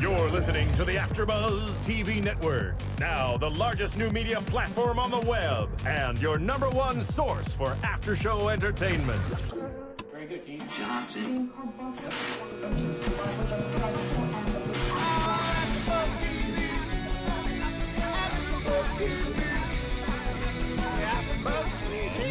You're listening to the AFTERBUZZ TV network, now the largest new media platform on the web, and your #1 source for after-show entertainment. Very good, Keith Johnson. From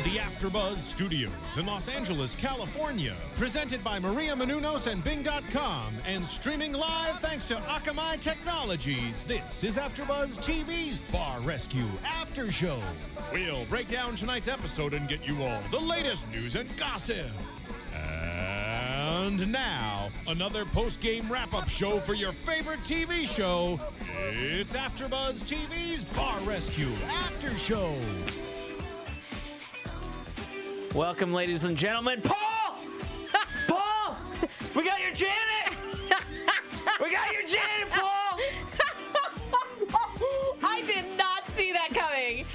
the AFTERBUZZ Studios in Los Angeles, California, presented by Maria Menounos and Bing.com, and streaming live thanks to Akamai Technologies, this is AFTERBUZZ TV's Bar Rescue After Show. We'll break down tonight's episode and get you all the latest news and gossip. And now, another post-game wrap-up show for your favorite TV show. It's AFTERBUZZ TV's Bar Rescue After Show. Welcome, ladies and gentlemen. Paul! Paul! We got your Janet! We got your Janet, Paul! I did not see that coming.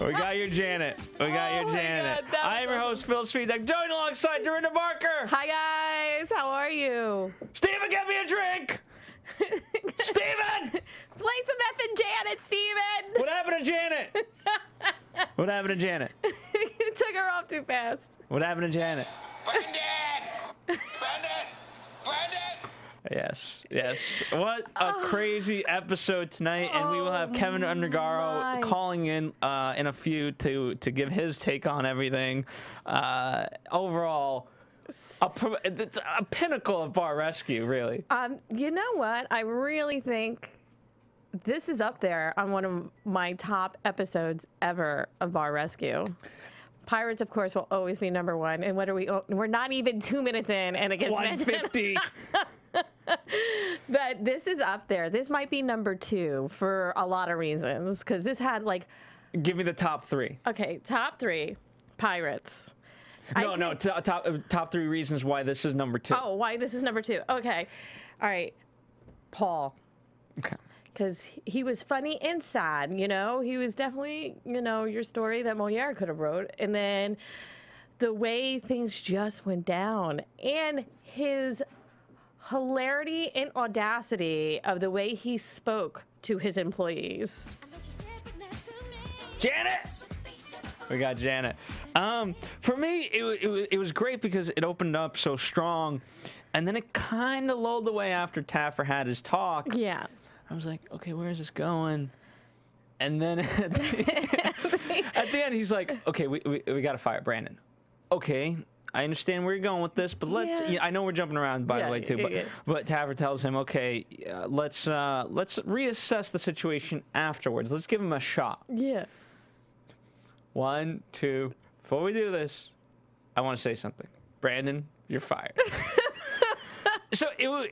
We got your Janet. We got your Janet. God, I am your host, Phil Svitek, joined alongside Dorinda Barker. Hi, guys. How are you? Steven, get me a drink! Steven! Play some effing Janet, Steven! What happened to Janet? What happened to Janet? You took her off too fast. What happened to Janet? Brendan! Brendan! Brendan! Yes, yes. What a crazy episode tonight, and we will have Keven Undergaro calling in a few to give his take on everything. Overall, a pinnacle of Bar Rescue, really. You know what? I really think this is up there on one of my top episodes ever of Bar Rescue. Pirates, of course, will always be #1. And what are we? We're not even 2 minutes in, and it gets 150. But this is up there. This might be #2 for a lot of reasons, because this had like. Give me the top 3. Okay, top 3, Pirates. No, top 3 reasons why this is #2. Oh, why this is #2? Okay, all right, Paul. Okay. Because he was funny and sad, you know? He was definitely, you know, your story that Moliere could have wrote. And then the way things just went down and his hilarity and audacity of the way he spoke to his employees. Janet! We got Janet. For me, it was great because it opened up so strong. And then it kind of lulled away after Taffer had his talk. Yeah. I was like, okay, where is this going? And then at the end, he's like, okay, we got to fire Brandon. Okay, I understand where you're going with this, but let's. Yeah. You know, I know we're jumping around by the way too, but Taffer tells him, okay, let's reassess the situation afterwards. Let's give him a shot. Yeah. 1, 2. Before we do this, I want to say something. Brandon, you're fired. So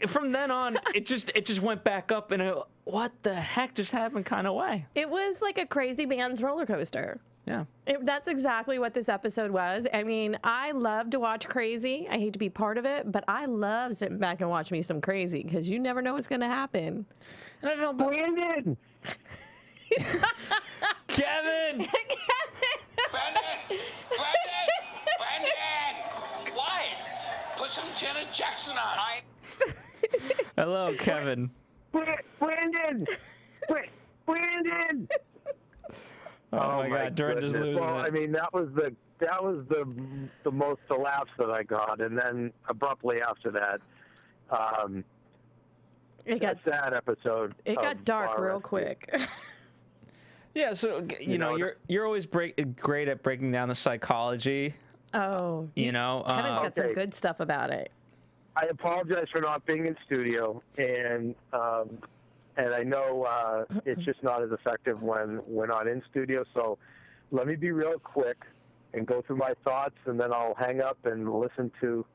from then on, it just went back up in a what the heck just happened kind of way. It was like a crazy man's roller coaster. Yeah. That's exactly what this episode was. I mean, I love to watch crazy. I hate to be part of it, but I love sitting back and watching me some crazy because you never know what's going to happen. And I felt Brandon! Keven! Brendan! Brendan! Brendan! What? Put some Janet Jackson on. Hello, Keven. Brandon! Brandon! Oh my God, Dorinda's losing Well, it. I mean, that was the most laughs that I got, and then abruptly after that, it got that sad episode. It got dark Bar real Rescue. quick. Yeah, so you know, you're always great at breaking down the psychology. Oh, You know, Kevin's got some Okay. good stuff about it. I apologize for not being in studio, and I know it's just not as effective when we're not in studio. So let me be real quick and go through my thoughts, and then I'll hang up and listen to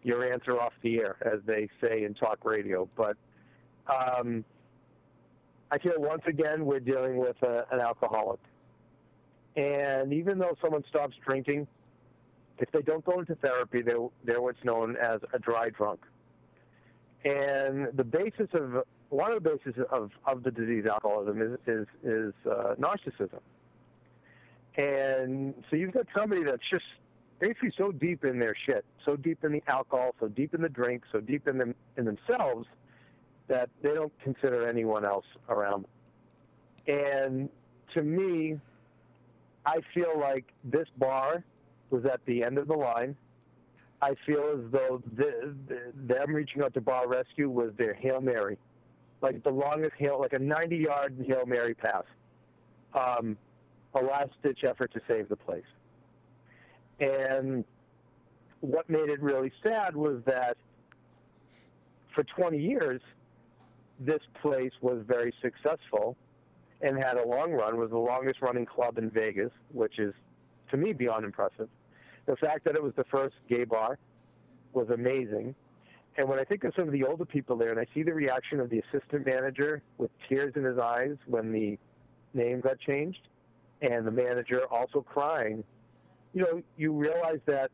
your answer off the air, as they say in talk radio. But I feel once again we're dealing with an alcoholic, and even though someone stops drinking, if they don't go into therapy, they're what's known as a dry drunk. And one of the bases of the disease alcoholism is narcissism. And so you've got somebody that's just basically so deep in their shit, so deep in the alcohol, so deep in the drink, so deep in themselves that they don't consider anyone else around. And to me, I feel like this bar was at the end of the line. I feel as though them reaching out to Bar Rescue was their Hail Mary, like the longest like a 90-yard Hail Mary pass, a last-ditch effort to save the place. And what made it really sad was that for 20 years, this place was very successful and had a long run, was the longest running club in Vegas, which is, to me, beyond impressive. The fact that it was the first gay bar was amazing. And when I think of some of the older people there and I see the reaction of the assistant manager with tears in his eyes when the name got changed and the manager also crying, you know, you realize that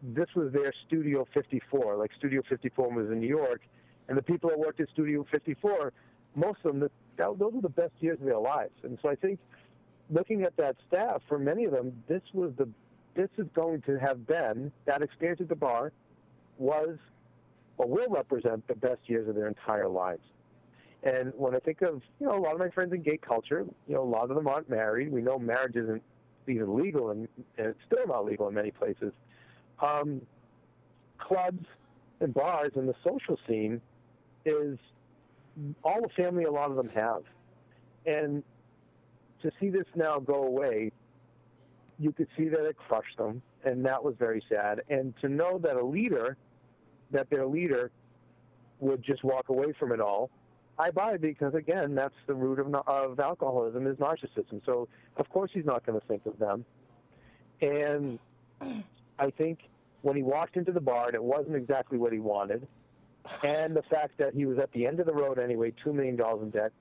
this was their Studio 54. Like Studio 54 was in New York, and the people that worked at Studio 54, most of them, those were the best years of their lives. And so I think looking at that staff, for many of them, this is going to have been, that experience at the bar was or will represent the best years of their entire lives. And when I think of, you know, a lot of my friends in gay culture, you know, a lot of them aren't married. We know marriage isn't even legal, and it's still not legal in many places. Clubs and bars and the social scene is all the family a lot of them have. And to see this now go away, you could see that it crushed them, and that was very sad. And to know that their leader would just walk away from it all, I buy it, because, again, that's the root of alcoholism is narcissism. So, of course, he's not going to think of them. And I think when he walked into the bar, and it wasn't exactly what he wanted, and the fact that he was at the end of the road anyway, $2 million in debt,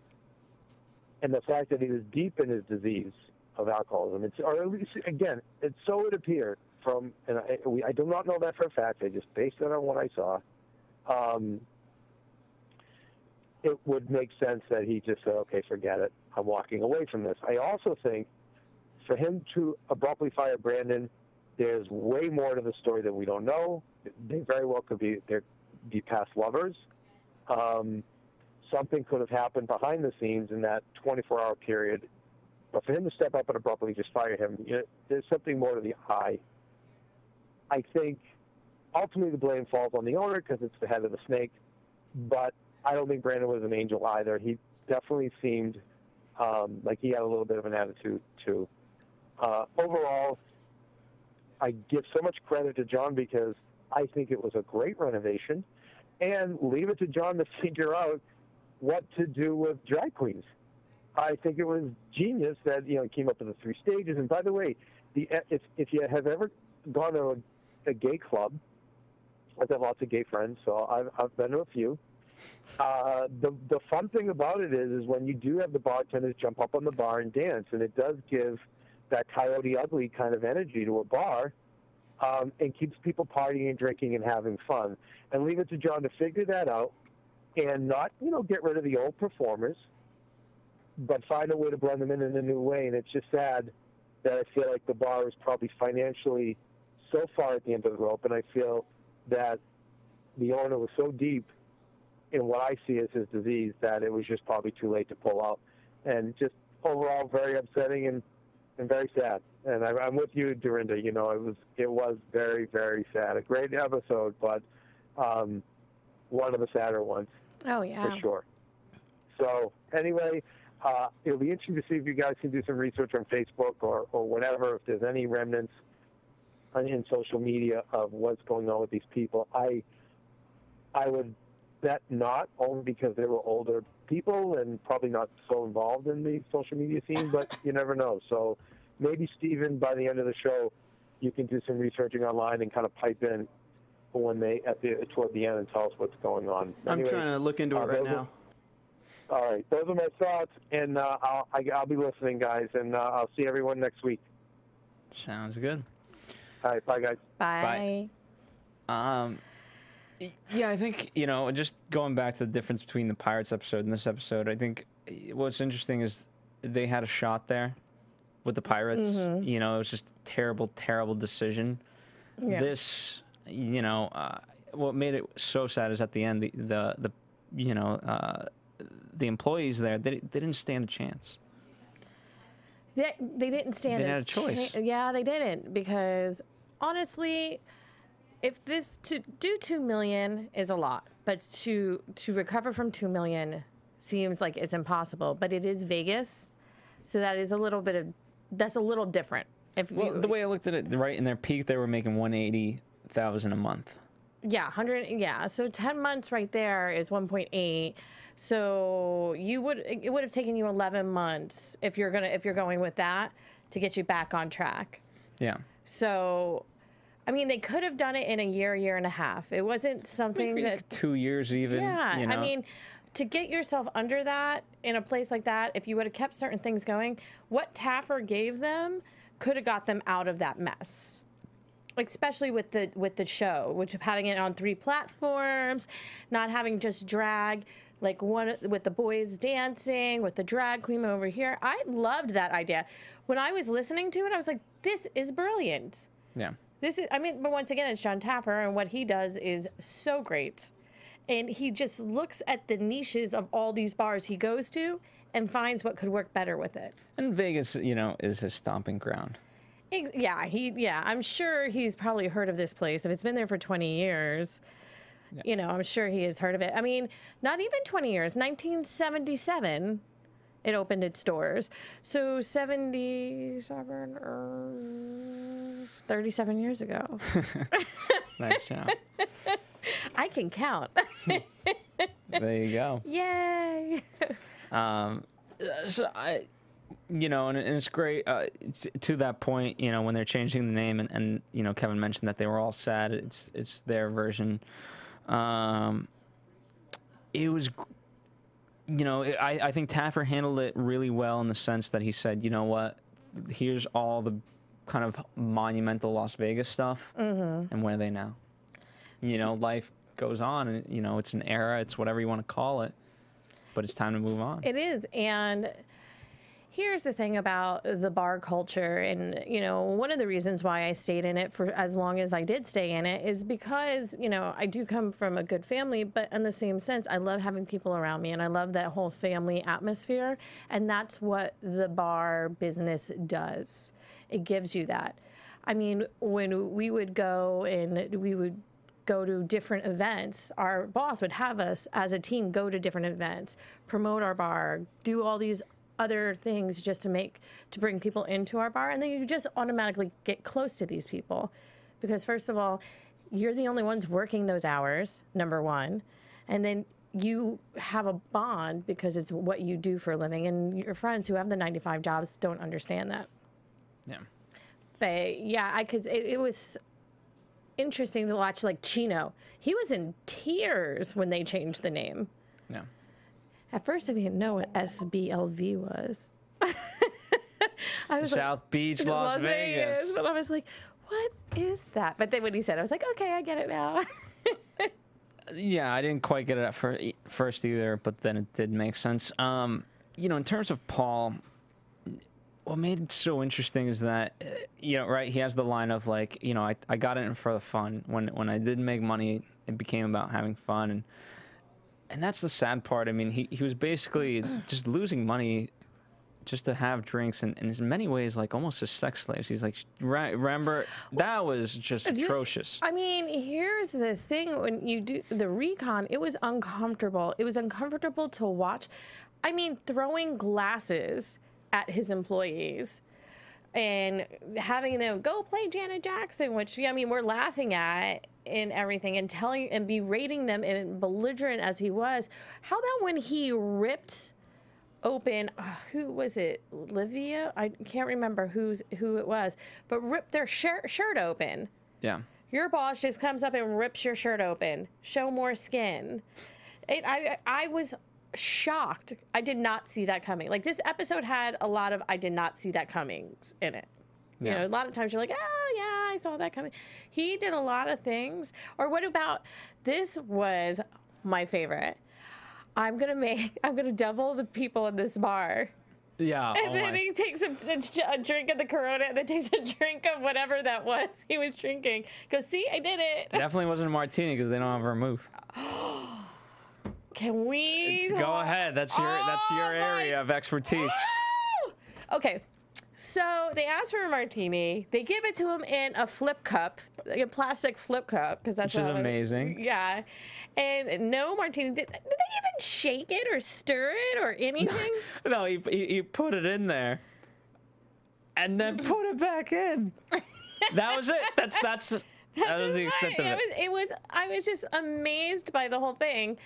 and the fact that he was deep in his disease of alcoholism, or at least, again, so it appeared from, and I do not know that for a fact, I just based it on what I saw, it would make sense that he just said, okay, forget it, I'm walking away from this. I also think for him to abruptly fire Brandon, there's way more to the story that we don't know. They very well could be past lovers. Something could have happened behind the scenes in that 24-hour period. But for him to step up and abruptly just fire him, you know, there's something more to the eye. I think ultimately the blame falls on the owner because it's the head of the snake. But I don't think Brandon was an angel either. He definitely seemed like he had a little bit of an attitude too. Overall, I give so much credit to John because I think it was a great renovation, and leave it to John to figure out what to do with drag queens. I think it was genius that, you know, he came up with the 3 stages. And by the way, if you have ever gone to a gay club, I've got lots of gay friends, so I've been to a few. The fun thing about it is when you do have the bartenders jump up on the bar and dance, and it does give that Coyote Ugly kind of energy to a bar, and keeps people partying and drinking and having fun. And leave it to John to figure that out and not, you know, get rid of the old performers, but find a way to blend them in a new way. And it's just sad that I feel like the bar is probably financially so far at the end of the rope, and I feel that the owner was so deep in what I see as his disease that it was just probably too late to pull out. And just overall very upsetting and very sad. And I'm with you, Dorinda. You know, it was very, very sad. A great episode, but one of the sadder ones. Oh, yeah. For sure. So anyway, it'll be interesting to see if you guys can do some research on Facebook or whatever, if there's any remnants in social media of what's going on with these people. I would bet not, only because they were older people and probably not so involved in the social media scene, but you never know. So maybe, Steven, by the end of the show, you can do some researching online and kind of pipe in when toward the end and tell us what's going on. I'm trying to look into it right now. All right, those are my thoughts, and I'll be listening, guys, and I'll see everyone next week. Sounds good. All right, bye, guys. Bye. Yeah, I think, you know, just going back to the difference between the Pirates episode and this episode, I think what's interesting is they had a shot there with the Pirates. Mm-hmm. You know, it was just a terrible, terrible decision. this, you know, what made it so sad is at the end, the you know, the employees there, they didn't stand a chance. They didn't stand. They had a choice. Yeah, they didn't, because honestly, if this to do $2 million is a lot, but to recover from $2 million seems like it's impossible. But it is Vegas, so that is a little different. The way I looked at it, right in their peak, they were making $180,000 a month. Yeah, 100. Yeah, so 10 months right there is 1.8. So it would have taken you 11 months if you're going with that to get you back on track. Yeah. So, I mean, they could have done it in a year and a half. It wasn't something Maybe that 2 years even. Yeah, you know? I mean, to get yourself under that in a place like that, if you would have kept certain things going, what Taffer gave them could have got them out of that mess. Especially with the show, which having it on 3 platforms, not having just drag, like one with the boys dancing, with the drag queen over here. I loved that idea. When I was listening to it, I was like, this is brilliant. Yeah. But once again, it's John Taffer, and what he does is so great. And he just looks at the niches of all these bars he goes to and finds what could work better with it. And Vegas, you know, is his stomping ground. Yeah, I'm sure he's probably heard of this place. If it's been there for 20 years, you know, I'm sure he has heard of it. I mean, not even 20 years. 1977, it opened its doors. So 37 years ago. Nice job. I can count. There you go. Yay. You know, and it's great to that point, you know, when they're changing the name and you know, Keven mentioned that they were all sad. It's their version. It was, you know, I think Taffer handled it really well in the sense that he said, you know what, here's all the kind of monumental Las Vegas stuff, and where are they now? You know, life goes on, and, you know, it's an era, it's whatever you want to call it, but it's time to move on. It is, and here's the thing about the bar culture, and, you know, one of the reasons why I stayed in it for as long as I did stay in it is because, you know, I do come from a good family, but in the same sense, I love having people around me, and I love that whole family atmosphere, and that's what the bar business does. It gives you that. I mean, when we would go to different events, our boss would have us as a team go to different events, promote our bar, do all these other things just to bring people into our bar, and then you just automatically get close to these people, because first of all, you're the only ones working those hours, number one, and then you have a bond because it's what you do for a living, and your friends who have the 9-to-5 jobs don't understand that. Yeah. But yeah, it was interesting to watch, like Chino. He was in tears when they changed the name. Yeah. At first, I didn't know what SBLV was. I was South Beach, Las Vegas. But I was like, what is that? But then when he said it, I was like, okay, I get it now. Yeah, I didn't quite get it at first either, but then it did make sense. You know, in terms of Paul, what made it so interesting is that, you know, right, he has the line of, like, you know, I got in for the fun. When I didn't make money, it became about having fun. And that's the sad part. I mean, he was basically just losing money just to have drinks, and in many ways, like, almost as sex slaves. He's like, remember, that was just atrocious. I mean, here's the thing. When you do the recon, it was uncomfortable. It was uncomfortable to watch. I mean, throwing glasses at his employees and having them go play Janet Jackson, which, I mean, we're laughing at and everything, and telling and berating them, and belligerent as he was. How about when he ripped open, who was it, Livia? I can't remember who it was, but ripped their shirt open. Yeah. Your boss just comes up and rips your shirt open. Show more skin. I was shocked. I did not see that coming. Like, this episode had a lot of I did not see that coming in it. Yeah. You know, a lot of times you're like, oh, yeah, I saw that coming. He did a lot of things. Or what about, this was my favorite. I'm going to double the people in this bar. Yeah. And then he takes a drink of the Corona, and then takes a drink of whatever that was he was drinking. Goes, see, I did it. Definitely wasn't a martini because they don't have vermouth. Can we Go ahead. That's your area of expertise. Woo! Okay. So they ask for a martini. They give it to him in a flip cup, like a plastic flip cup, because that's Which is amazing. Yeah, and no martini. Did they even shake it or stir it or anything? No, he put it in there, and then put it back in. That was it. That was the extent of it. I was just amazed by the whole thing,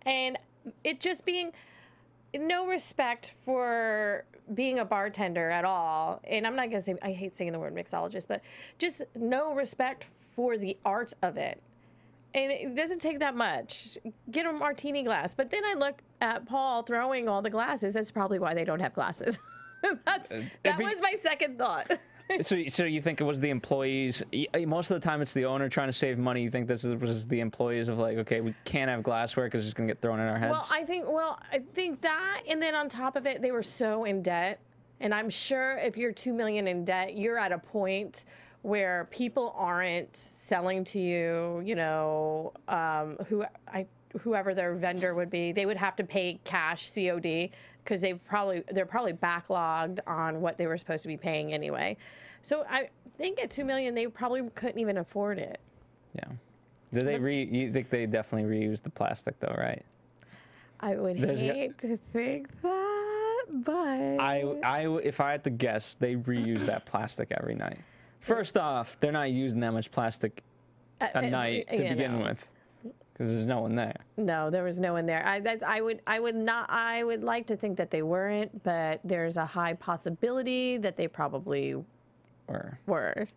and it just being no respect for being a bartender at all. And I'm not gonna say, I hate saying the word mixologist, but just no respect for the art of it. And it doesn't take that much. Get a martini glass. But then I look at Paul throwing all the glasses. That's probably why they don't have glasses. that was my second thought. So you think it was the employees? Most of the time, it's the owner trying to save money. You think this was the employees of like, okay, we can't have glassware because it's gonna get thrown in our heads. Well, I think that, and then on top of it, they were so in debt. And I'm sure if you're $2 million in debt, you're at a point where people aren't selling to you. You know, whoever their vendor would be, they would have to pay cash COD because they're probably backlogged on what they were supposed to be paying anyway. So I think at $2 million, they probably couldn't even afford it. Yeah. You think they definitely reused the plastic though, right? I would hate to think that, but if I had to guess, they reuse that plastic every night. First off, they're not using that much plastic a night to begin with. Because there's no one there. No, there was no one there. I would like to think that they weren't, but there's a high possibility that they probably were.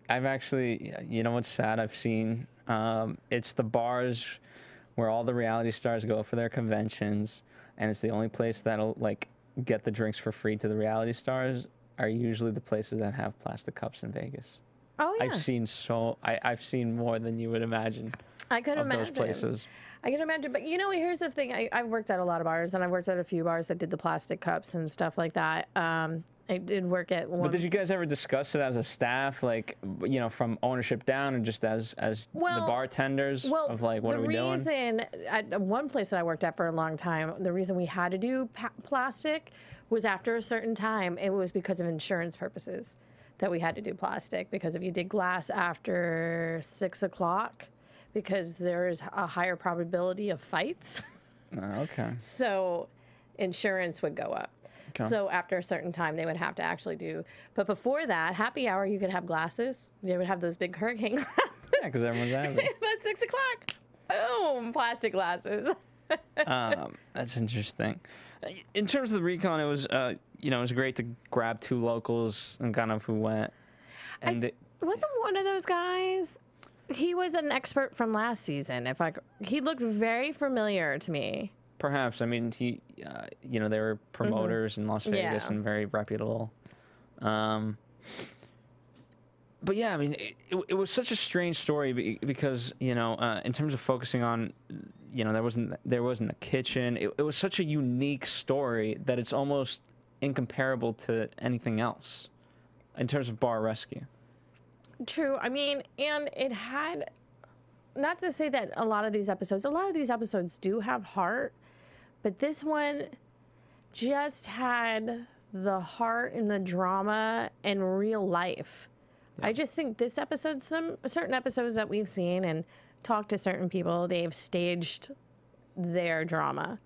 I've actually, you know what's sad? I've seen it's the bars where all the reality stars go for their conventions, and it's the only place that'll like get the drinks for free to the reality stars are usually the places that have plastic cups in Vegas. Oh yeah. I've seen more than you would imagine. I could imagine those places. I can imagine, but you know, here's the thing. I've worked at a lot of bars, and I've worked at a few bars that did the plastic cups and stuff like that. I did work at one. But did you guys ever discuss it as a staff, like, you know, from ownership down, and just as the bartenders of like, what are we doing? The reason at one place that I worked at for a long time, the reason we had to do plastic was after a certain time. It was because of insurance purposes that we had to do plastic, because if you did glass after 6 o'clock, because there is a higher probability of fights. Okay. So insurance would go up. Okay. So after a certain time, they would have to actually do. But before that, happy hour, you could have glasses. They would have those big hurricane glasses. Yeah, because everyone's having it. But 6 o'clock, boom, plastic glasses. That's interesting. In terms of the recon, it was, you know, it was great to grab two locals and kind of who went. And wasn't one of those guys. He was an expert from last season. He looked very familiar to me. Perhaps. I mean, you know, they were promoters in Las Vegas and very reputable. But yeah, I mean, it was such a strange story because, you know, in terms of focusing on, you know, there wasn't a kitchen. It was such a unique story that it's almost incomparable to anything else in terms of Bar Rescue. True. I mean, and it had, not to say that a lot of these episodes do have heart, but this one just had the heart and the drama and real life. Yeah. I just think this episode, certain episodes that we've seen and talked to certain people, they've staged their drama.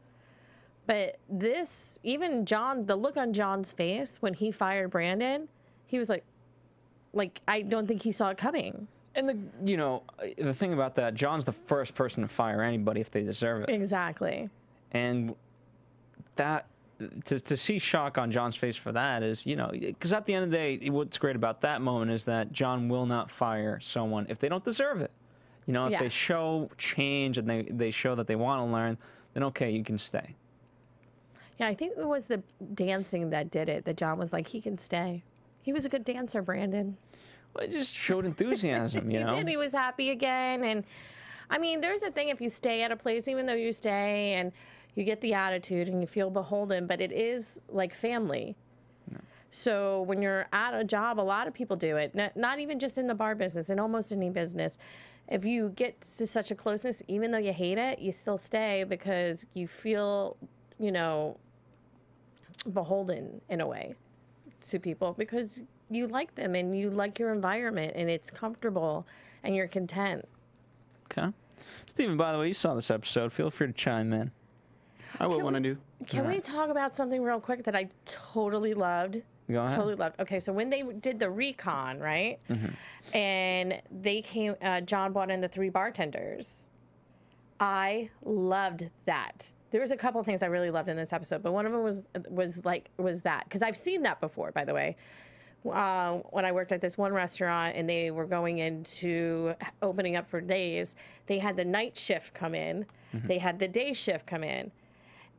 But this, even John, the look on John's face when he fired Brandon, he was like, I don't think he saw it coming. And you know, the thing about that, John's the first person to fire anybody if they deserve it. Exactly. And that, to see shock on John's face for that is, you know, because at the end of the day, what's great about that moment is that John will not fire someone if they don't deserve it. You know, if they show change and they show that they want to learn, then okay, you can stay. Yeah, I think it was the dancing that did it, that John was like, he can stay. He was a good dancer, Brandon. Well, it just showed enthusiasm, you know? And he was happy again. And, I mean, there's a thing if you stay at a place, even though you stay and you get the attitude and you feel beholden, but it is like family. So when you're at a job, a lot of people do it, not even just in the bar business, in almost any business. If you get to such a closeness, even though you hate it, you still stay because you feel, you know, beholden in a way to people because you like them and you like your environment and it's comfortable and you're content. Okay. Steven, by the way, you saw this episode. Feel free to chime in. I will when I do. Can we talk about something real quick that I totally loved? Go ahead. Totally loved. Okay, so when they did the recon, right? And they came, John brought in the 3 bartenders. I loved that. There was a couple of things I really loved in this episode, but one of them was that, because I've seen that before, by the way. When I worked at this one restaurant and they were going into opening up for days, they had the night shift come in, they had the day shift come in,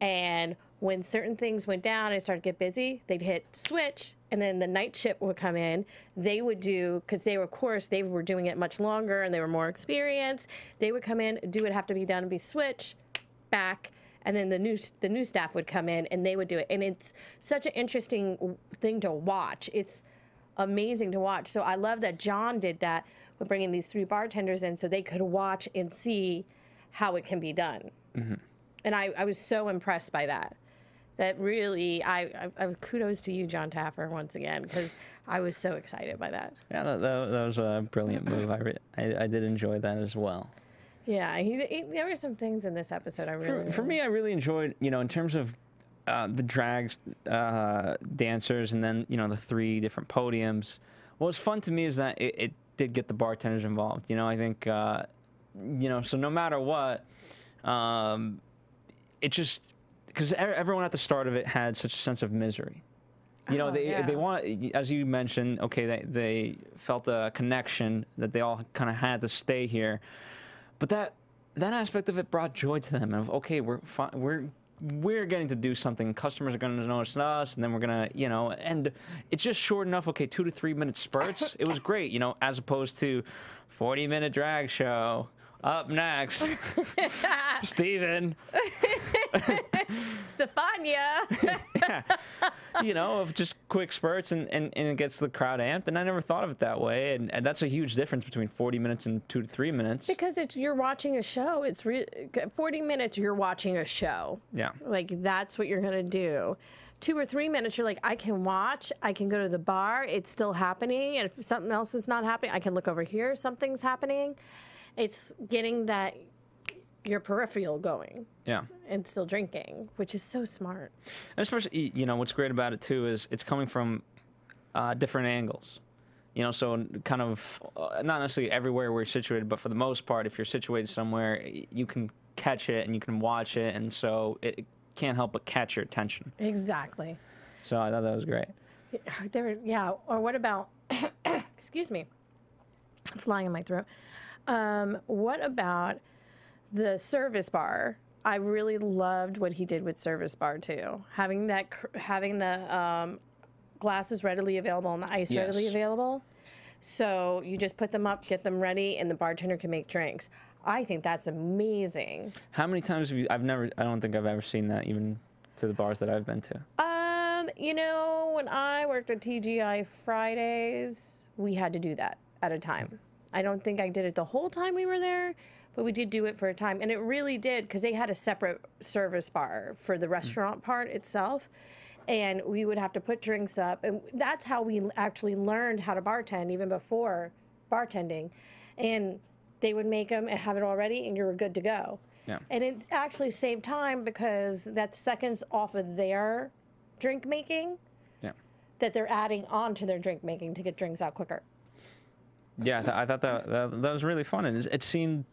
and when certain things went down and started to get busy, they'd hit switch, and then the night shift would come in. They would do, because they were, of course, they were doing it much longer and they were more experienced. They would come in, do what have to be done, and be switch back, and then the new staff would come in and they would do it. And it's such an interesting thing to watch. It's amazing to watch. So I love that John did that with bringing these 3 bartenders in so they could watch and see how it can be done. And I was so impressed by that. That really, I was kudos to you, John Taffer, once again, because I was so excited by that. Yeah, that was a brilliant move. I did enjoy that as well. Yeah, there were some things in this episode I really... For me, I really enjoyed, you know, in terms of the drag dancers and then, you know, the 3 different podiums. What was fun to me is that it did get the bartenders involved. You know, I think, you know, so no matter what, it just... Because everyone at the start of it had such a sense of misery. You know, they want, as you mentioned, okay, they felt a connection that they all kind of had to stay here, but that aspect of it brought joy to them. Of okay, we're getting to do something. Customers are going to notice us, and then we're gonna, you know, and it's just short enough. Okay, 2 to 3 minute spurts. It was great, you know, as opposed to 40-minute drag show. Up next, Steven. Stefania. Yeah. You know, of just quick spurts and it gets the crowd amped. And I never thought of it that way. And that's a huge difference between 40 minutes and 2 to 3 minutes. Because you're watching a show. It's 40 minutes, you're watching a show. Yeah. Like, that's what you're going to do. 2 or 3 minutes, you're like, I can watch. I can go to the bar. It's still happening. And if something else is not happening, I can look over here. Something's happening. It's getting that your peripheral going. Yeah. And still drinking, which is so smart. And especially, you know, what's great about it too is it's coming from different angles. You know, so kind of not necessarily everywhere we're situated, but for the most part, if you're situated somewhere, you can catch it and you can watch it, and so it can't help but catch your attention. Exactly. So I thought that was great. Yeah. Or what about? Excuse me. Flying in my throat. What about the service bar? I really loved what he did with service bar too. Having the glasses readily available and the ice readily available. So you just put them up, get them ready, and the bartender can make drinks. I think that's amazing. How many times have you? I don't think I've ever seen that, even to the bars that I've been to. You know, when I worked at TGI Fridays, we had to do that at a time. I don't think I did it the whole time we were there, but we did do it for a time. And it really did, because they had a separate service bar for the restaurant part itself. And we would have to put drinks up. And that's how we actually learned how to bartend, even before bartending. And they would make them and have it all ready, and you were good to go. Yeah. And it actually saved time, because that's seconds off of their drink making that they're adding on to their drink making to get drinks out quicker. Yeah, I thought that was really fun, and it seemed.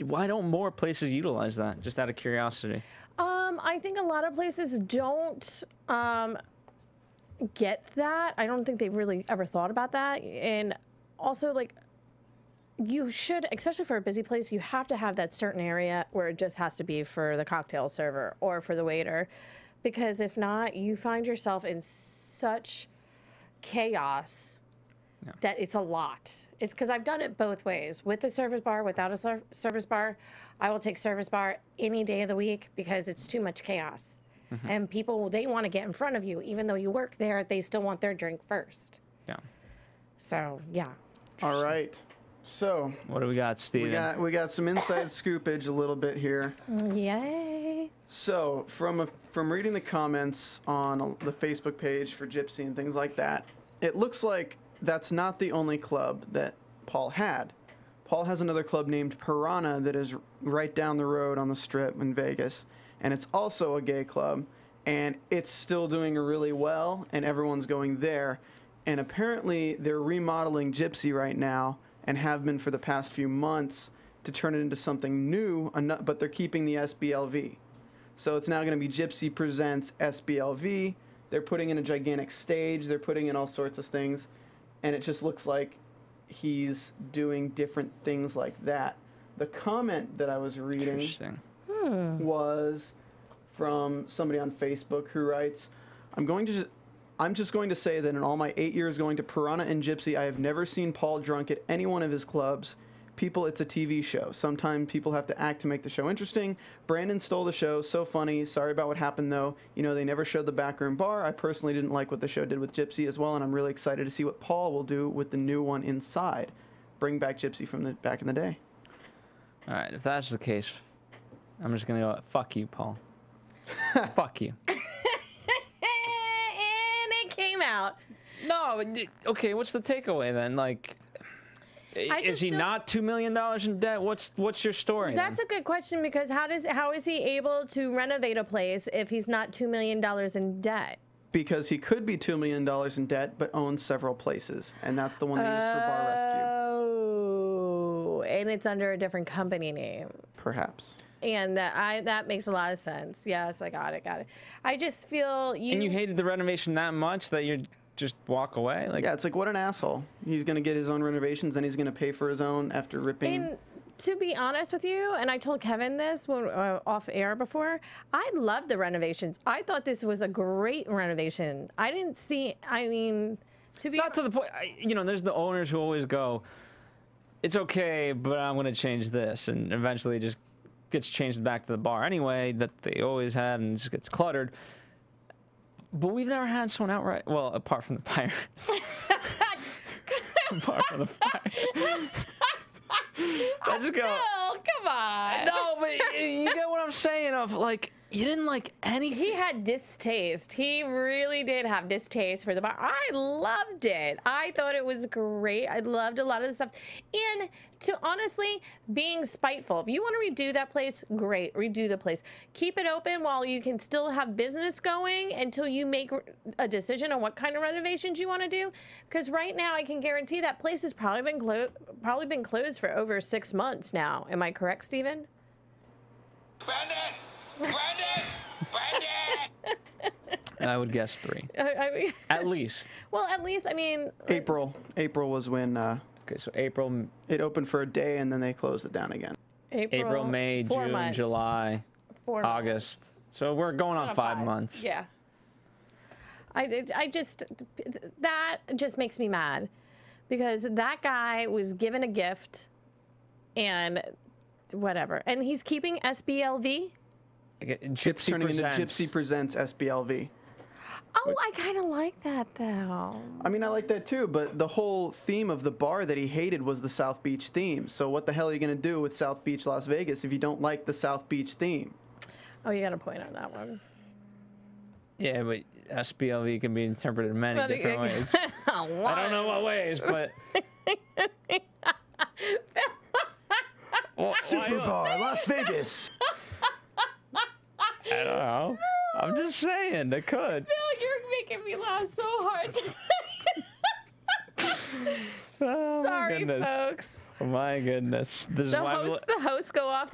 Why don't more places utilize that? Just out of curiosity. I think a lot of places don't get that. I don't think they've really ever thought about that, and also like you should, especially for a busy place, you have to have that certain area where it just has to be for the cocktail server or for the waiter, because if not, you find yourself in such chaos. that it's a lot. It's because I've done it both ways, with a service bar, without a service bar. I will take service bar any day of the week because it's too much chaos. And people, they want to get in front of you. Even though you work there, they still want their drink first. Yeah. So, yeah. All right. So What do we got, Steven? we got some inside scoopage a little bit here. Yay. So from reading the comments on the Facebook page for Gypsy and things like that, it looks like that's not the only club that Paul had. Paul has another club named Piranha that is right down the road on the Strip in Vegas, and it's also a gay club, and it's still doing really well, and everyone's going there. And apparently they're remodeling Gypsy right now, and have been for the past few months, to turn it into something new, but they're keeping the SBLV. So it's now going to be Gypsy Presents SBLV. They're putting in a gigantic stage. They're putting in all sorts of things. And it just looks like he's doing different things like that. The comment that I was reading was from somebody on Facebook who writes, I'm just going to say that in all my 8 years going to Piranha and Gypsy, I have never seen Paul drunk at any one of his clubs. People, it's a TV show. Sometimes people have to act to make the show interesting. Brandon stole the show. So funny. Sorry about what happened, though. You know, they never showed the backroom bar. I personally didn't like what the show did with Gypsy as well, and I'm really excited to see what Paul will do with the new one inside. Bring back Gypsy from back in the day. All right, if that's the case, I'm just going to go, fuck you, Paul. Fuck you. And it came out. No, okay, what's the takeaway then? Like, is he not $2 million in debt? What's your story? That's a good question, because how is he able to renovate a place if he's not $2 million in debt? Because he could be $2 million in debt, but owns several places, and that's the one they used for Bar Rescue. Oh, and it's under a different company name. Perhaps. And that makes a lot of sense. Yes, I got it. I just feel you. And you hated the renovation that much that you're just walk away? Like, yeah, it's like, what an asshole. He's going to get his own renovations, then he's going to pay for his own after ripping. And to be honest with you, and I told Kevin this when off air before, I loved the renovations. I thought this was a great renovation. I didn't see, I mean, to be... Not to the point, you know, there's the owners who always go, it's okay, but I'm going to change this. And eventually it just gets changed back to the bar anyway that they always had, and it just gets cluttered. But we've never had someone outright, well, apart from the Pirates. Apart from the Pirates. I just go, Phil, come on. no, but you get what I'm saying of, like, you didn't like anything. He had distaste. He really did have distaste for the bar. I loved it. I thought it was great. I loved a lot of the stuff. And to honestly, being spiteful. If you want to redo that place, great. Redo the place. Keep it open while you can still have business going until you make a decision on what kind of renovations you want to do. Because right now, I can guarantee that place has probably been closed for over 6 months now. Am I correct, Steven? Brandon! I would guess 3. I mean, At least. well, at least, I mean... April was when Okay, so April, it opened for a day, and then they closed it down again. May, 4 June, months. July, 4 August. months. So we're going on 5 months. Yeah. I just, that just makes me mad, because that guy was given a gift and whatever. And he's keeping SBLV? It's turning into Gypsy Presents SBLV. Oh, I kind of like that, though. I mean, I like that too, but the whole theme of the bar that he hated was the South Beach theme. So what the hell are you going to do with South Beach, Las Vegas if you don't like the South Beach theme? Oh, you got a point on that one. Yeah, but SBLV can be interpreted in many different ways. I don't know what ways, but... Super Bar, Las Vegas. I don't know. I'm just saying, it could. Phil, you're making me laugh so hard. Oh, Sorry, my goodness. folks. Oh, my goodness. This is The why hosts go off.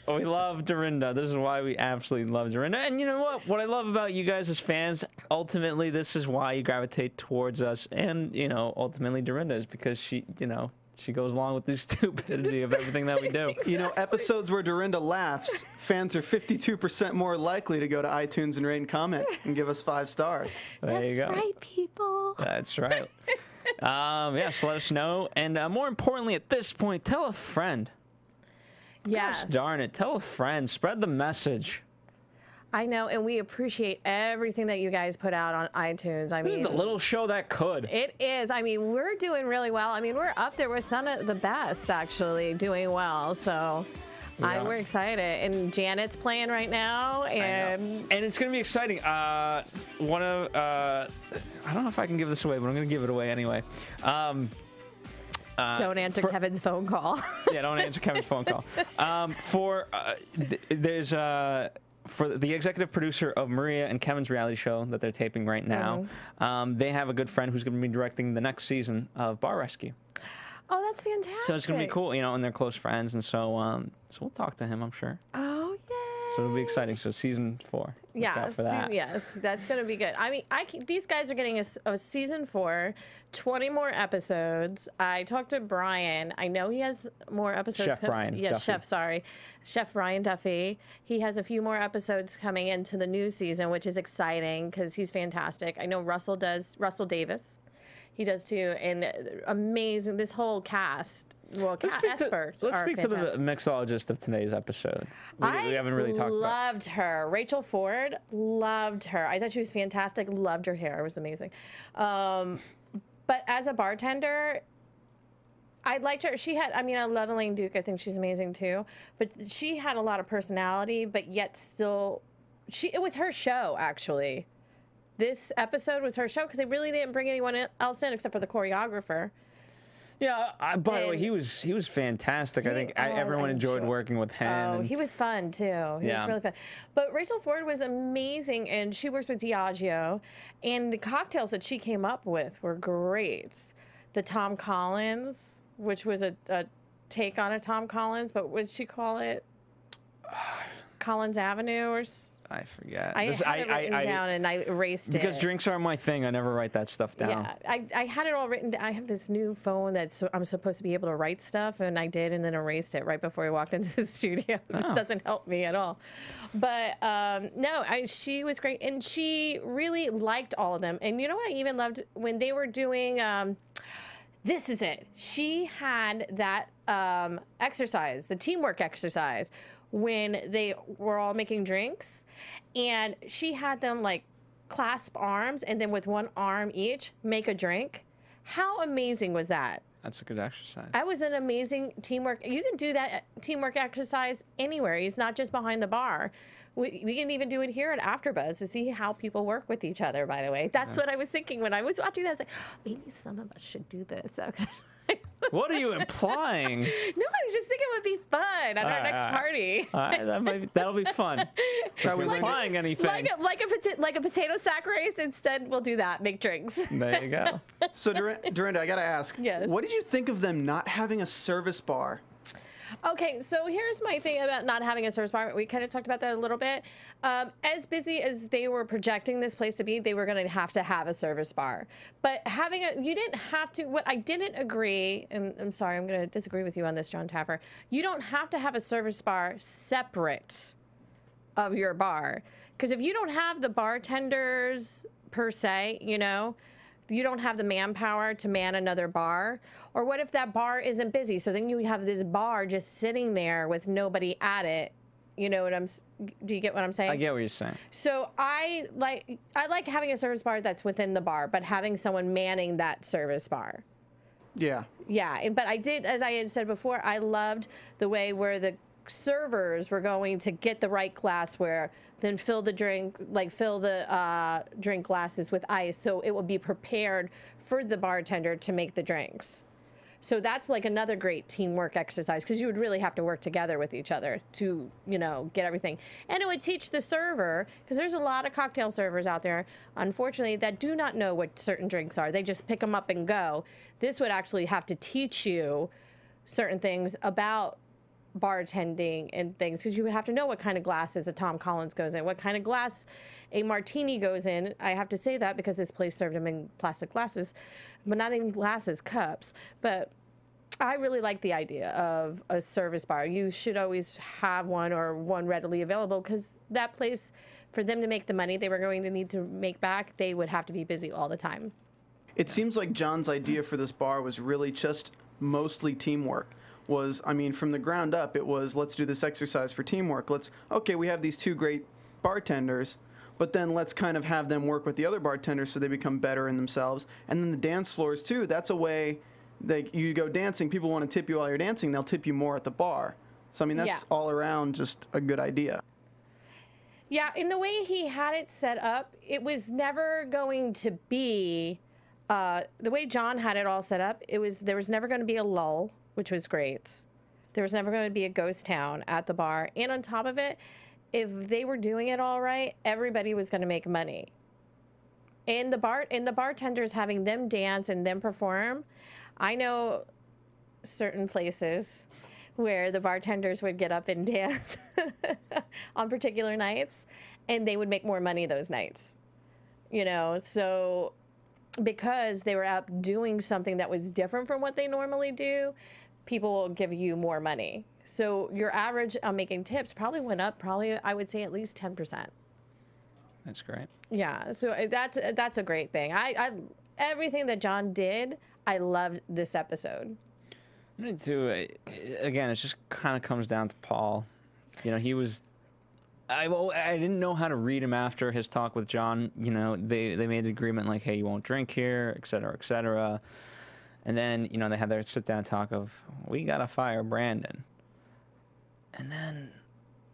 we love Dorinda. This is why we absolutely love Dorinda. And you know what? What I love about you guys as fans, ultimately, this is why you gravitate towards us. And, you know, ultimately Dorinda is because she, you know, she goes along with the stupidity of everything that we do. Exactly. You know, episodes where Dorinda laughs, fans are 52% more likely to go to iTunes and rate and comment and give us 5 stars. There you go. That's right, people. That's right. So let us know. And more importantly, at this point, tell a friend. Yes. Gosh darn it. Tell a friend. Spread the message. I know, and we appreciate everything that you guys put out on iTunes. I This mean, is the little show that could. it is. I mean, we're doing really well. I mean, we're up there with some of the best, actually, doing well. So we're excited. And Janet's playing right now. And it's going to be exciting. I don't know if I can give this away, but I'm going to give it away anyway. Don't answer Kevin's phone call. Yeah, don't answer Kevin's phone call. There's for the executive producer of Maria and Kevin's reality show that they're taping right now. They have a good friend who's going to be directing the next season of Bar Rescue. Oh, that's fantastic. So it's going to be cool, and they're close friends, and so we'll talk to him, I'm sure. Oh, yay. So it'll be exciting. So season 4. Yes, yes, that's going to be good. I mean, these guys are getting a season 4, 20 more episodes. I talked to Brian. I know he has more episodes. Chef Brian Duffy. Chef Brian Duffy. He has a few more episodes coming into the new season, which is exciting because he's fantastic. I know Russell Davis. He does too, and amazing. This whole cast. Well, let's speak to the mixologist of today's episode. We haven't really talked about. I loved her. Rachel Ford, loved her. I thought she was fantastic. Loved her hair. It was amazing. But as a bartender, I liked her. She had, I love Elaine Duke. I think she's amazing too. But she had a lot of personality, but yet still, it was her show, actually. This episode was her show because they really didn't bring anyone else in except for the choreographer. Yeah, by the way, he was fantastic. I think everyone enjoyed working with him. Oh, he was fun too. He was really fun. But Rachel Ford was amazing, and she works with Diageo, and the cocktails that she came up with were great. The Tom Collins, which was a take on a Tom Collins, but what did she call it? Collins Avenue or I forget. I had it written down and I erased it. Because drinks aren't my thing. I never write that stuff down. Yeah, I had it all written. I have this new phone I'm supposed to be able to write stuff, and I did, and then erased it right before I walked into the studio. This doesn't help me at all. But she was great, and she really liked all of them. And you know what I even loved? When they were doing... this is it. She had that exercise, the teamwork exercise, when they were all making drinks, and she had them like clasp arms and then with one arm each make a drink. How amazing was that? That's a good exercise. That was an amazing teamwork. You can do that teamwork exercise anywhere. It's not just behind the bar. We can even do it here at AFTERBUZZ to see how people work with each other, by the way. That's what I was thinking when I was watching that. I was like, maybe some of us should do this exercise. What are you implying? No, I was just thinking it would be fun at our next party. All right, that'll be fun. So we're implying anything. Like a potato sack race, instead we'll do that. Make drinks. There you go. So Dorinda, I got to ask. Yes. What did you think of them not having a service bar? Okay, so here's my thing about not having a service bar. We kind of talked about that a little bit. As busy as they were projecting this place to be, they were going to have a service bar. But you didn't have to. What I didn't agree, and I'm sorry, I'm going to disagree with you on this, John Taffer. You don't have to have a service bar separate of your bar. Because if you don't have the bartenders per se, you don't have the manpower to man another bar. Or what if that bar isn't busy? So then you have this bar just sitting there with nobody at it. Do you get what I'm saying? I get what you're saying. So I like having a service bar that's within the bar, but having someone manning that service bar. Yeah. Yeah, but I did, as I had said before, I loved the way where the servers were going to get the right glassware, then fill the drink glasses with ice so it will be prepared for the bartender to make the drinks. So that's like another great teamwork exercise because you would really have to work together with each other to, get everything. And it would teach the server, because there's a lot of cocktail servers out there, unfortunately, that do not know what certain drinks are. They just pick them up and go. This would actually have to teach you certain things about bartending and things, because you would have to know what kind of glasses a Tom Collins goes in, what kind of glass a martini goes in. I have to say that because this place served them in plastic glasses, but not even glasses, cups. But I really like the idea of a service bar. You should always have one or one readily available, because that place, for them to make the money they were going to need to make back, they would have to be busy all the time. It seems like John's idea for this bar was really just mostly teamwork. From the ground up, it was, let's do this exercise for teamwork. We have these two great bartenders, but then let's kind of have them work with the other bartenders so they become better in themselves. And then the dance floors, too. That's a way, you go dancing, people want to tip you while you're dancing, they'll tip you more at the bar. So, that's all around just a good idea. Yeah, in the way he had it set up, it was never going to be, the way John had it all set up, there was never going to be a lull, which was great. There was never going to be a ghost town at the bar. And on top of it, if they were doing it all right, everybody was going to make money. And the bartenders having them dance and them perform, I know certain places where the bartenders would get up and dance on particular nights, and they would make more money those nights. So because they were out doing something that was different from what they normally do, people will give you more money. So your average on making tips probably went up, I would say at least 10%. That's great. Yeah, so that's a great thing. I everything that John did, I loved this episode. Me too. Again, it just kind of comes down to Paul. He was. I didn't know how to read him after his talk with John. They made an agreement like, hey, you won't drink here, et cetera, et cetera. And then, they had their sit-down talk of, we got to fire Brandon. And then,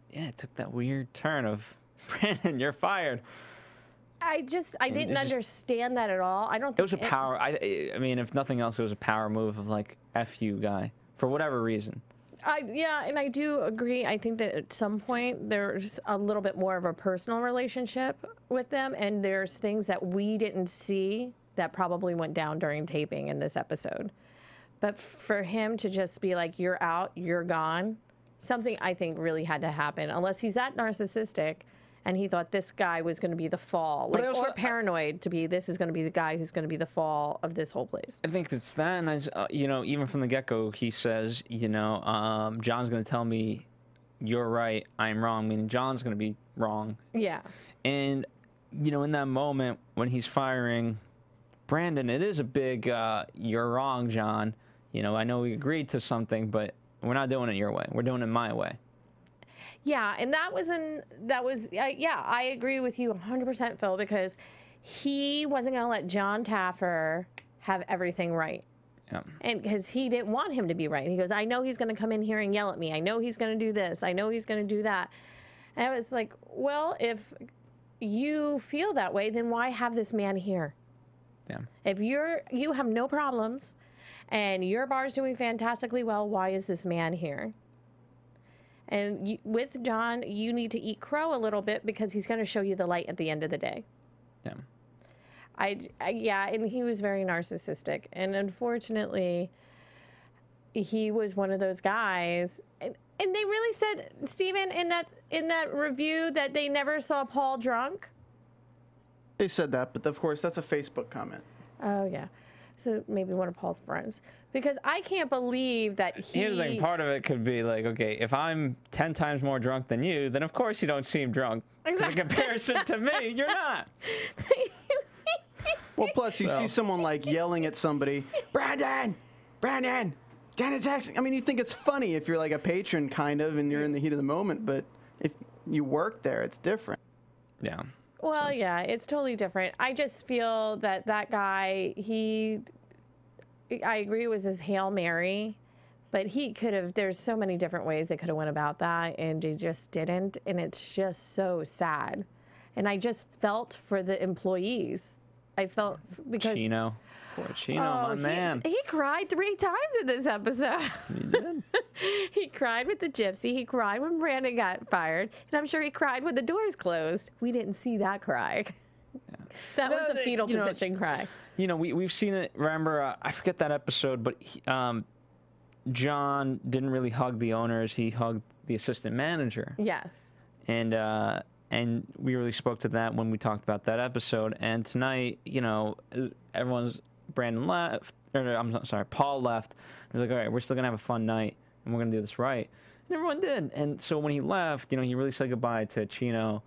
it took that weird turn of, Brandon, you're fired. I didn't understand that at all. I don't think it was a power. If nothing else, it was a power move of like, F you, guy, for whatever reason. And I do agree. I think that at some point there's a little bit more of a personal relationship with them, and there's things that we didn't see that probably went down during taping in this episode. But for him to just be like, you're out, you're gone, something I think really had to happen, unless he's that narcissistic and he thought this guy was going to be the fall, or paranoid to be, this is going to be the guy who's going to be the fall of this whole place. I think it's that, and even from the get-go, he says, John's going to tell me, you're right, I'm wrong, meaning John's going to be wrong. Yeah. And, in that moment when he's firing Brandon, it is a big, you're wrong, John. I know we agreed to something, but we're not doing it your way. We're doing it my way. Yeah, and I agree with you 100%, Phil, because he wasn't going to let John Taffer have everything right. Yeah. And because he didn't want him to be right. He goes, I know he's going to come in here and yell at me. I know he's going to do this. I know he's going to do that. And I was like, well, if you feel that way, then why have this man here? Yeah. If you have no problems and your bar's doing fantastically well, why is this man here? And with John, you need to eat crow a little bit because he's going to show you the light at the end of the day. Yeah. And he was very narcissistic. And unfortunately, he was one of those guys. And they really said, Steven, in that review that they never saw Paul drunk. They said that, but of course, that's a Facebook comment. Oh, yeah. So maybe one of Paul's friends. Because I can't believe that he... Here's the thing. Part of it could be like, okay, if I'm 10 times more drunk than you, then of course you don't seem drunk. Exactly. In comparison to me, you're not. Well, plus you see someone like yelling at somebody, Brandon, Janet Jackson. You think it's funny if you're like a patron kind of and you're in the heat of the moment, but if you work there, it's different. Yeah. Well, yeah, it's totally different. I just feel that guy, I agree it was his Hail Mary, but he could have, there's so many different ways they could have went about that, and they just didn't, and it's just so sad. And I just felt for the employees. I felt because... Chino. Poor Chino, my man. He cried 3 times in this episode. He did. He cried with the gypsy. He cried when Brandon got fired. And I'm sure he cried when the doors closed. We didn't see that cry. Yeah. That was a fetal position cry. We've seen it. Remember, I forget that episode, but John didn't really hug the owners. He hugged the assistant manager. Yes. And we really spoke to that when we talked about that episode. And tonight, Brandon left, I'm sorry, Paul left. He was like, all right, we're still going to have a fun night, and we're going to do this right. And everyone did. And so when he left, he really said goodbye to Chino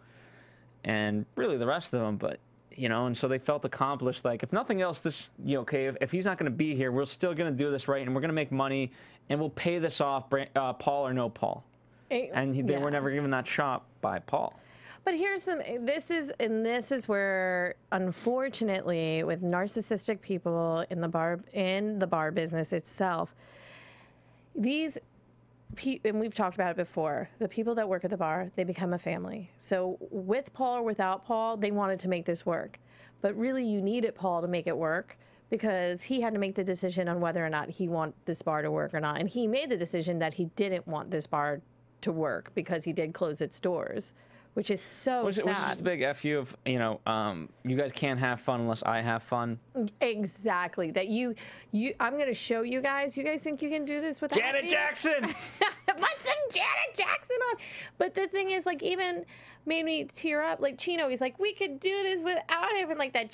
and really the rest of them. But you know, and so they felt accomplished. Like, if nothing else, this, you know, okay, if he's not going to be here, we're still going to do this right, and we're going to make money, and we'll pay this off, Paul or no Paul. They were never given that shot by Paul. But this is where, unfortunately, with narcissistic people in the bar business itself, and we've talked about it before, the people that work at the bar, they become a family. So with Paul or without Paul, they wanted to make this work. But really, you needed Paul to make it work, because he had to make the decision on whether or not he wanted this bar to work or not. And he made the decision that he didn't want this bar to work because he did close its doors, which is so sad. It was just a big FU of, you know, you guys can't have fun unless I have fun. Exactly. That I'm going to show you guys. You guys think you can do this without Janet me? Jackson! Put some Janet Jackson on. But the thing is, like, even made me tear up. Like, Chino, he's like, we could do this without him. And like that,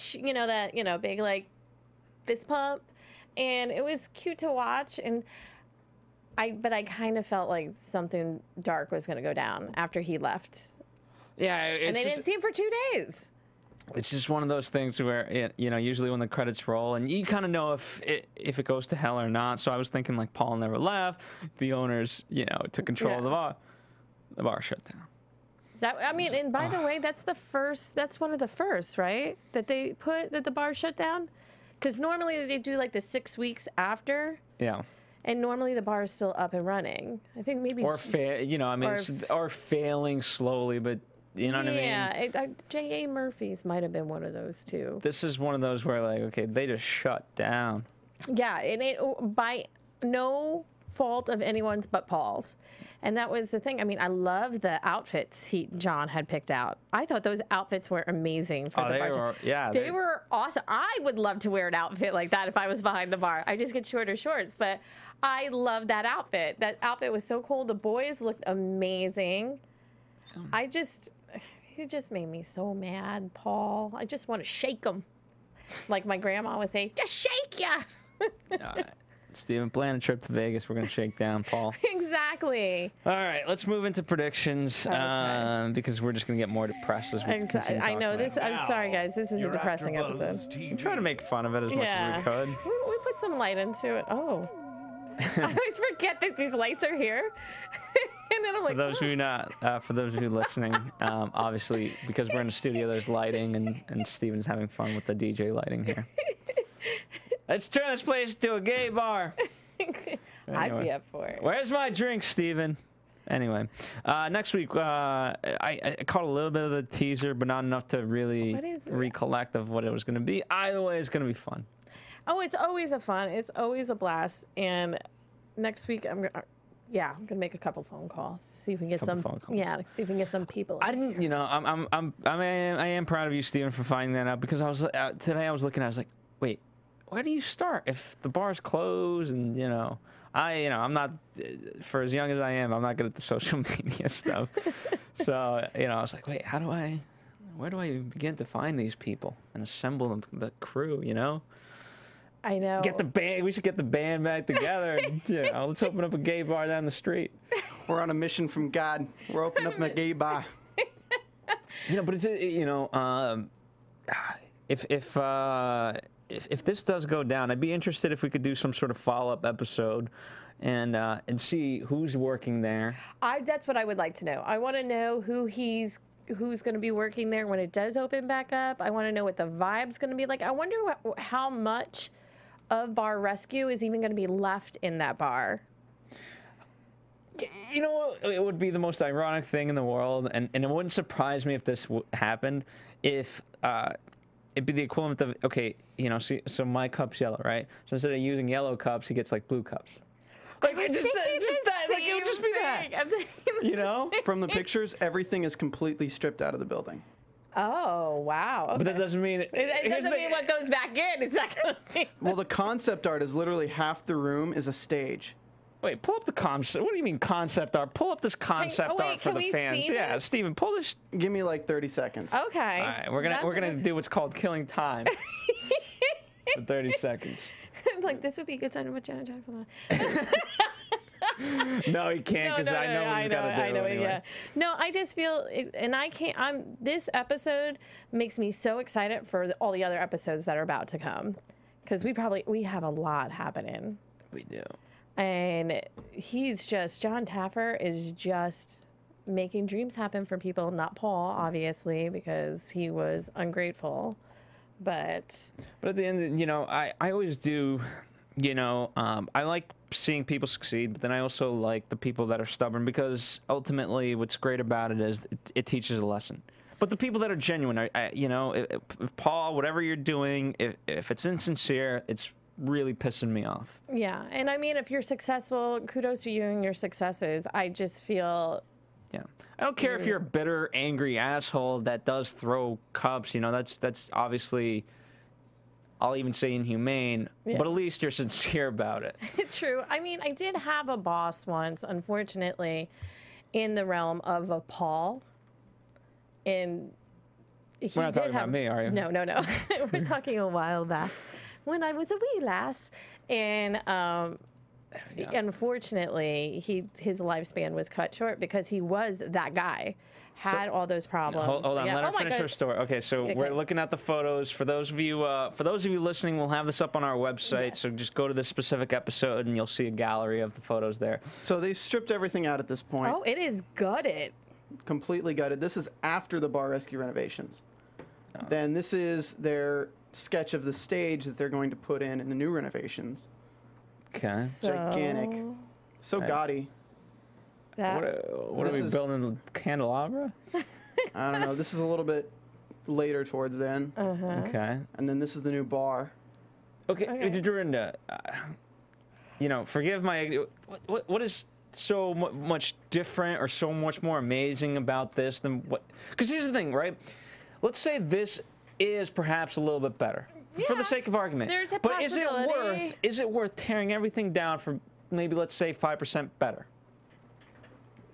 big, like, fist pump. And it was cute to watch. But I kind of felt like something dark was going to go down after he left. Yeah, and they didn't see him for 2 days. It's just one of those things where, you know, usually when the credits roll, and you kind of know if it goes to hell or not. So I was thinking, like, Paul never left. The owners, you know, took control of the bar. The bar shut down. And by the way, that's one of the first, right? That the bar shut down? Because normally they do, like, the 6 weeks after. Yeah. And normally the bar is still up and running. I think maybe... Or failing slowly, but you know what I mean? Yeah, J.A. Murphy's might have been one of those, too. This is one of those where, like, okay, they just shut down. Yeah, and it by no fault of anyone's but Paul's. And that was the thing. I mean, I love the outfits John had picked out. I thought those outfits were amazing for the bar. They were awesome. I would love to wear an outfit like that if I was behind the bar. I just get shorter shorts, but I love that outfit. That outfit was so cool. The boys looked amazing. It just made me so mad, Paul. I just want to shake him. Like my grandma would say, just shake ya. Steven, plan a trip to Vegas. We're going to shake down Paul. Exactly. All right, let's move into predictions because we're just going to get more depressed as we continue. I know this. I'm sorry, guys. This is a depressing episode. I'm trying to make fun of it as much as we could. We put some light into it. Oh. I always forget that these lights are here. And then I'm like, for those of you listening, obviously, because we're in the studio, there's lighting, and Steven's having fun with the DJ lighting here. Let's turn this place to a gay bar. Anyway. I'd be up for it. Where's my drink, Steven? Anyway, next week, I caught a little bit of the teaser, but not enough to really recollect of what it was going to be. Either way, it's going to be fun. Oh, it's always it's always a blast. And next week, I'm gonna make a couple phone calls, see if we can get some phone calls. Yeah, see if we can get some people. I am proud of you, Steven, for finding that out, because today I was looking, I was like, wait, where do you start if the bar's closed? And I'm not, for as young as I am, I'm not good at the social media stuff. So I was like, wait, where do I begin to find these people and assemble the crew? I know. Get the band. We should get the band back together. And, let's open up a gay bar down the street. We're on a mission from God. We're opening up a gay bar. But it's if this does go down, I'd be interested if we could do some sort of follow-up episode and see who's working there. That's what I would like to know. I want to know who's going to be working there when it does open back up. I want to know what the vibe's going to be like. I wonder how much of Bar Rescue is even going to be left in that bar. It would be the most ironic thing in the world, and it wouldn't surprise me if this happened, if it'd be the equivalent of, so my cup's yellow, right? So instead of using yellow cups, he gets, like, blue cups. Like, it would just be that. From the pictures, everything is completely stripped out of the building. Oh, wow. Okay. But that doesn't mean... It doesn't mean what goes back in. It's not going to be... Well, the concept art is literally half the room is a stage. Wait, pull up the concept. What do you mean concept art? Pull up this concept art for the fans. Yeah, Steven, pull this. Give me like 30 seconds. Okay. All right, we're gonna do what's called killing time for 30 seconds. Like, this would be a good time to put Janet Jackson on. No, he can't because I know what he's got to do. I know, anyway. yeah. No, I just feel, and I can't. This episode makes me so excited for all the other episodes that are about to come, because we have a lot happening. We do. And John Taffer is just making dreams happen for people. Not Paul, obviously, because he was ungrateful. But at the end, I always do. I like seeing people succeed, but then I also like the people that are stubborn, because ultimately what's great about it is it teaches a lesson. But the people that are genuine, if Paul, whatever you're doing, if it's insincere, it's really pissing me off. yeah, and I mean, if you're successful, kudos to you and your successes. I just feel... Yeah, I don't care if you're a bitter, angry asshole that does throw cups. That's obviously, I'll even say inhumane, but at least you're sincere about it. True. I mean, I did have a boss once, unfortunately, in the realm of a Paul. And we're not talking about me, are you? No. We're talking a while back when I was a wee lass. And unfortunately, his lifespan was cut short because he was that guy. Had all those problems. Hold on, let her finish her story. Okay, so we're looking at the photos. For those of you listening, we'll have this up on our website. Yes. So just go to this specific episode, and you'll see a gallery of the photos there. So they stripped everything out at this point. Oh, it is gutted. Completely gutted. This is after the bar rescue renovations. Then this is their sketch of the stage that they're going to put in the new renovations. Okay. Gigantic. So gaudy. That, What are we building? Candelabra? I don't know. This is a little bit later towards then. Okay. And then this is the new bar. Okay. Dorinda, forgive my... What is so much different or so much more amazing about this than what... Because here's the thing, right? Let's say this is perhaps a little bit better. For the sake of argument. There's a but possibility. is it worth tearing everything down for maybe, let's say, 5% better?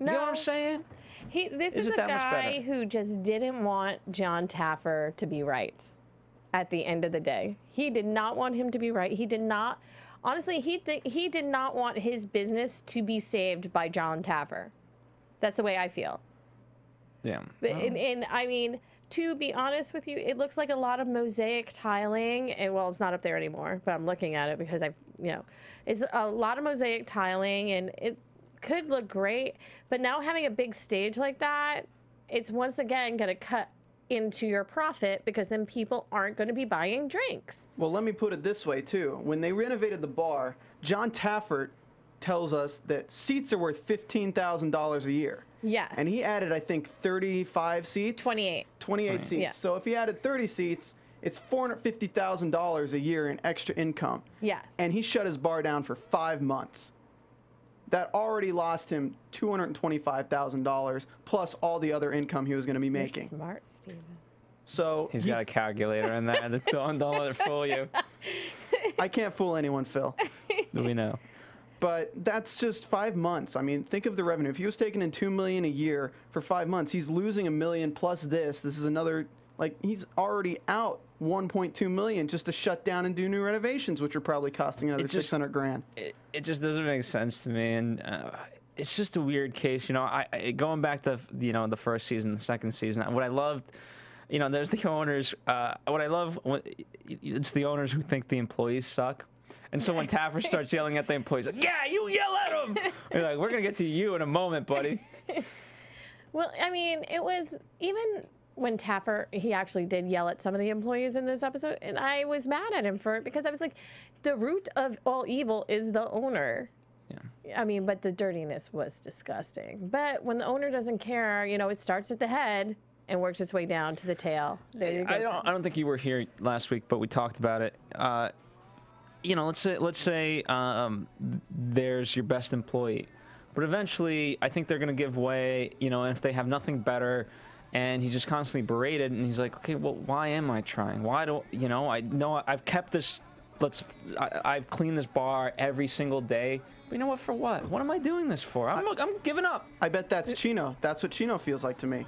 no. You know what I'm saying? This is a that much guy better? who just didn't want John Taffer to be right at the end of the day. He did not want him to be right. He did not... Honestly, he did not want his business to be saved by John Taffer. That's the way I feel. Yeah. And I mean, to be honest with you, it looks like a lot of mosaic tiling. And well, it's not up there anymore, but I'm looking at it because it's a lot of mosaic tiling, and it could look great. But now having a big stage like that, it's once again going to cut into your profit, because then people aren't going to be buying drinks. Well, let me put it this way, too. When they renovated the bar, John Taffer tells us that seats are worth $15,000 a year. Yes. And he added, I think, 35 seats? 28. 28 seats. Yeah. So if he added 30 seats, it's $450,000 a year in extra income. Yes. And he shut his bar down for 5 months. That already lost him $225,000 plus all the other income he was going to be making. You're smart, Steven. So He's got a calculator in there. Don't let it fool you. I can't fool anyone, Phil. We know. But that's just 5 months. I mean, think of the revenue. If he was taking in $2 million a year for 5 months, he's losing $1 million plus this. This is another, he's already out $1.2 million just to shut down and do new renovations, which are probably costing another $600,000. It just doesn't make sense to me, and it's just a weird case. I going back to the first season, the second season. What I loved, there's the owners. What I love, it's the owners who think the employees suck. And so when Taffer starts yelling at the employees, like, yeah, you yell at them. You're like, we're going to get to you in a moment, buddy. Well, I mean, it was even when Taffer, he actually did yell at some of the employees in this episode, and I was mad at him for it, because I was like, the root of all evil is the owner. Yeah. I mean, but the dirtiness was disgusting. But when the owner doesn't care, it starts at the head and works its way down to the tail. There you go. I don't think you were here last week, but we talked about it. Let's say there's your best employee, but eventually I think they're going to give way, and if they have nothing better, and he's just constantly berated, and he's like, okay, well, why am I trying? Why don't, I know I've kept this, I've cleaned this bar every single day, but you know what, for what? What am I doing this for? I'm giving up. I bet that's Chino. That's what Chino feels like to me.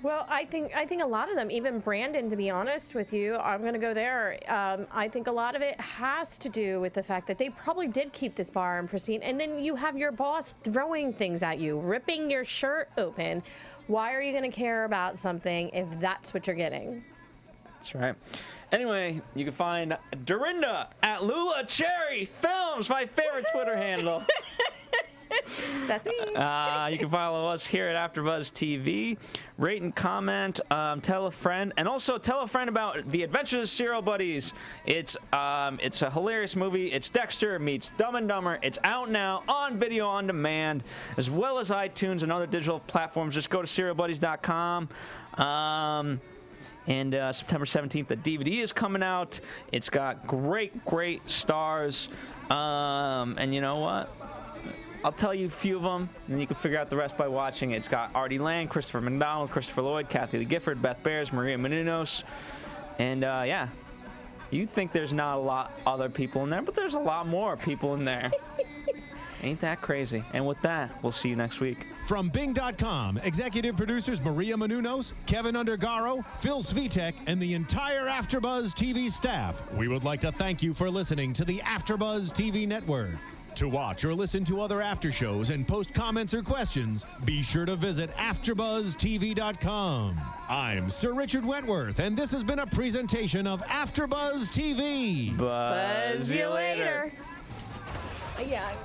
Well, I think a lot of them, even Brandon, to be honest with you, I'm going to go there. I think a lot of it has to do with the fact that they probably did keep this bar in pristine. And then you have your boss throwing things at you, ripping your shirt open. Why are you going to care about something if that's what you're getting? That's right. Anyway, you can find Dorinda at Lula Cherry Films, my favorite Twitter handle. That's me. You can follow us here at AfterBuzz TV. Rate and comment. Tell a friend, and also tell a friend about The Adventures of Serial Buddies. It's a hilarious movie. It's Dexter meets Dumb and Dumber. It's out now on video on demand, as well as iTunes and other digital platforms. Just go to serialbuddies.com. And September 17th, the DVD is coming out. It's got great stars. And you know what? I'll tell you a few of them, and then you can figure out the rest by watching it. It's got Artie Lang, Christopher McDonald, Christopher Lloyd, Kathy Lee Gifford, Beth Bears, Maria Menounos. And yeah, you think there's not a lot other people in there, but there's a lot more people in there. Ain't that crazy? And with that, we'll see you next week. From Bing.com, executive producers Maria Menounos, Keven Undergaro, Phil Svitek, and the entire AfterBuzz TV staff, we would like to thank you for listening to the AfterBuzz TV network. To watch or listen to other after shows and post comments or questions, be sure to visit AfterBuzzTV.com. I'm Sir Richard Wentworth, and this has been a presentation of AfterBuzz TV. Buzz you later. Yeah.